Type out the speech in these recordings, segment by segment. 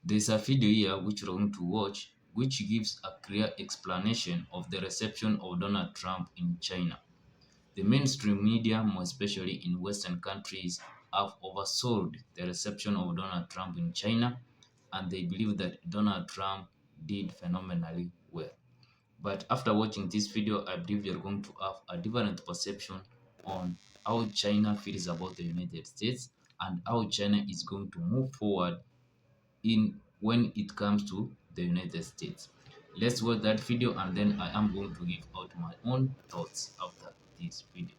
There's a video here which we're going to watch, which gives a clear explanation of the reception of Donald Trump in China. The mainstream media, more especially in Western countries, have oversold the reception of Donald Trump in China, and they believe that Donald Trump did phenomenally well. But after watching this video, I believe you're going to have a different perception on how China feels about the United States and how China is going to move forward in when it comes to the United States. Let's watch that video and then I am going to give out my own thoughts after this video.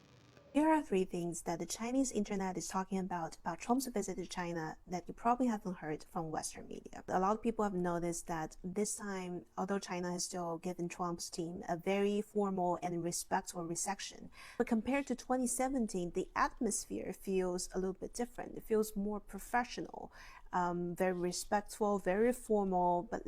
Here are three things that the Chinese internet is talking about Trump's visit to China that you probably haven't heard from Western media. A lot of people have noticed that this time, although China has still given Trump's team a very formal and respectful reception, but compared to 2017, the atmosphere feels a little bit different. It feels more professional, very respectful, very formal, but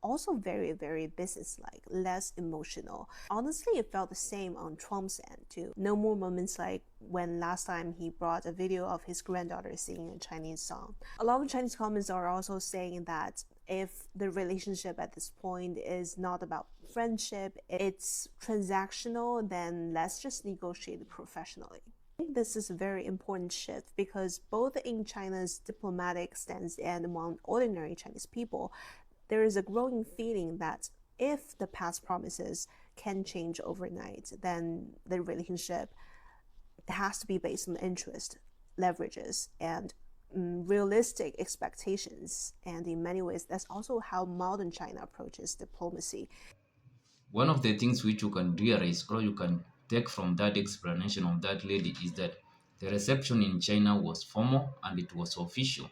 also very, very businesslike, less emotional. Honestly, it felt the same on Trump's end too. No more moments like when last time he brought a video of his granddaughter singing a Chinese song. A lot of Chinese comments are also saying that if the relationship at this point is not about friendship, it's transactional, then let's just negotiate professionally. I think this is a very important shift because both in China's diplomatic stance and among ordinary Chinese people, there is a growing feeling that if the past promises can change overnight, then the relationship has to be based on interest, leverages, and realistic expectations. And in many ways, that's also how modern China approaches diplomacy. One of the things which you can realize or you can take from that explanation of that lady is that the reception in China was formal and it was official.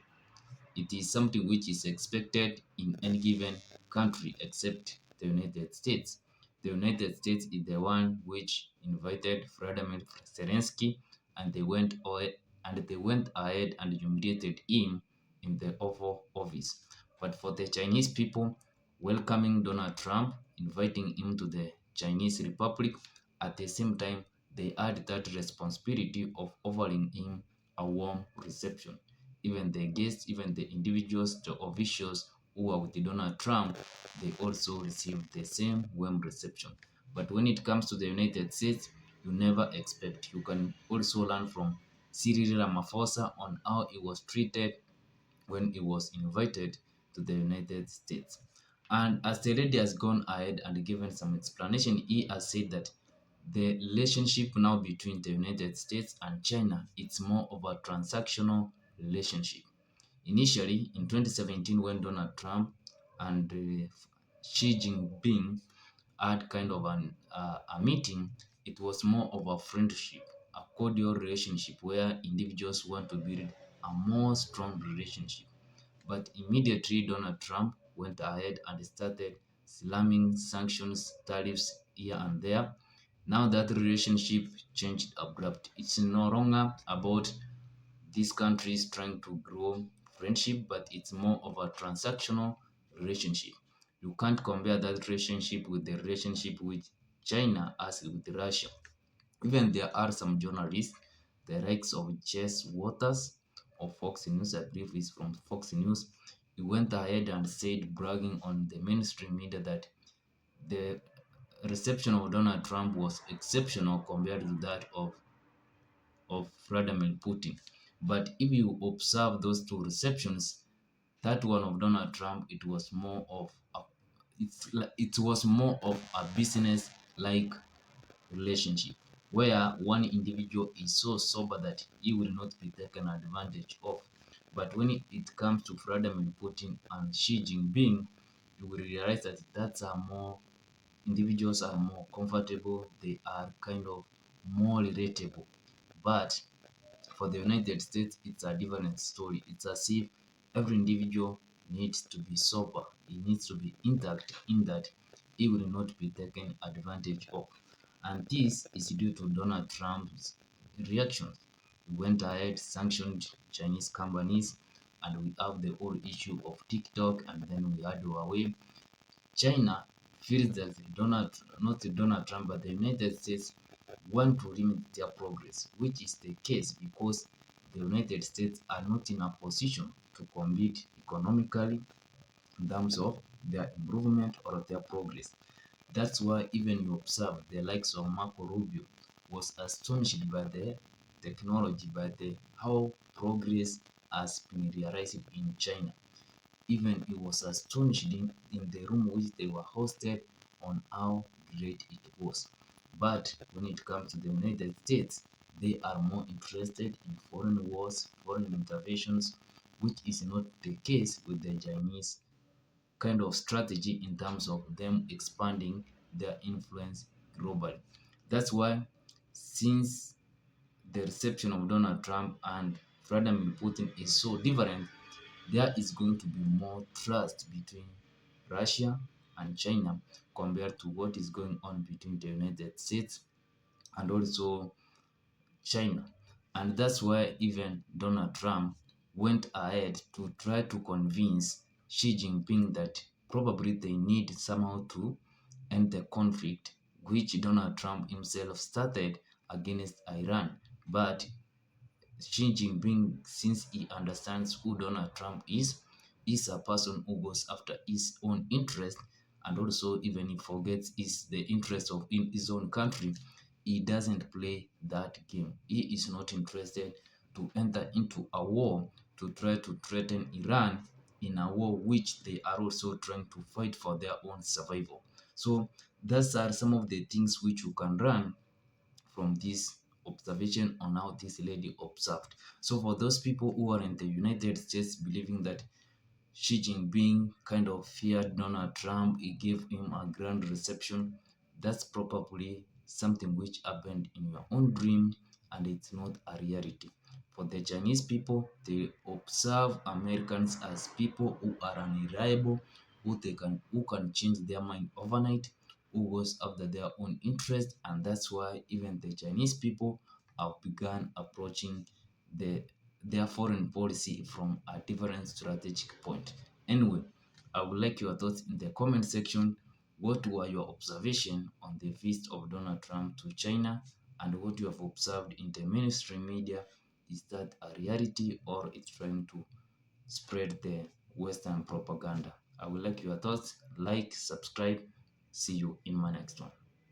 It is something which is expected in any given country except the United States. The United States is the one which invited Vladimir Zelensky and they went ahead and humiliated him in the Oval Office. But for the Chinese people, welcoming Donald Trump, inviting him to the Chinese Republic, at the same time, they had that responsibility of offering him a warm reception. Even the guests, even the individuals, the officials who were with Donald Trump, they also received the same warm reception. But when it comes to the United States, you never expect. You can also learn from Cyril Ramaphosa on how he was treated when he was invited to the United States. And as the lady has gone ahead and given some explanation, he has said that the relationship now between the United States and China, it's more of a transactional relationship. Initially, in 2017, when Donald Trump and Xi Jinping had kind of a meeting, it was more of a friendship, a cordial relationship where individuals want to build a more strong relationship. But immediately Donald Trump went ahead and started slamming sanctions, tariffs here and there. Now that relationship changed abrupt. It's no longer about these countries trying to grow friendship, but it's more of a transactional relationship. You can't compare that relationship with the relationship with China as with Russia. Even there are some journalists, the likes of Jess Waters of Fox News, I believe is from Fox News, he went ahead and said, bragging on the mainstream media, that the reception of Donald Trump was exceptional compared to that of Vladimir Putin. But if you observe those two receptions, that one of Donald Trump, it was more of it was more of a business like relationship where one individual is so sober that he will not be taken advantage of. But when it comes to Vladimir Putin and Xi Jinping, you will realize that that's a more individuals are more comfortable, they are kind of more relatable. But for the United States, it's a different story. It's as if every individual needs to be sober, he needs to be intact in that he will not be taken advantage of. And this is due to Donald Trump's reactions. He went ahead, sanctioned Chinese companies, and we have the whole issue of TikTok, and then we had Huawei. China feels that not Donald Trump, but the United States want to limit their progress, which is the case because the United States are not in a position to compete economically, in terms of their improvement or their progress. That's why even you observe the likes of Marco Rubio was astonished by the technology, by the how progress has been realized in China. Even he was astonished in the room which they were hosted on how great it was. But when it comes to the United States, they are more interested in foreign wars, foreign interventions, which is not the case with the Chinese kind of strategy in terms of them expanding their influence globally. That's why, since the reception of Donald Trump and Vladimir Putin is so different, there is going to be more trust between Russia and China compared to what is going on between the United States and also China. And that's why even Donald Trump went ahead to try to convince Xi Jinping that probably they need somehow to end the conflict, which Donald Trump himself started against Iran. But Xi Jinping, since he understands who Donald Trump is a person who goes after his own interest, and also even he forgets the interest of in his own country. He doesn't play that game. He is not interested to enter into a war to try to threaten Iran in a war which they are also trying to fight for their own survival. So those are some of the things which you can run from this observation on how this lady observed. So for those people who are in the United States believing that Xi Jinping kind of feared Donald Trump, he gave him a grand reception, that's probably something which happened in your own dream and it's not a reality. For the Chinese people, they observe Americans as people who are unreliable, who can change their mind overnight, who goes after their own interest, and that's why even the Chinese people have begun approaching the their foreign policy from a different strategic point. Anyway, I would like your thoughts in the comment section. What were your observations on the visit of Donald Trump to China, and what you have observed in the mainstream media? Is that a reality or it's trying to spread the Western propaganda? I would like your thoughts. Like, subscribe. See you in my next one.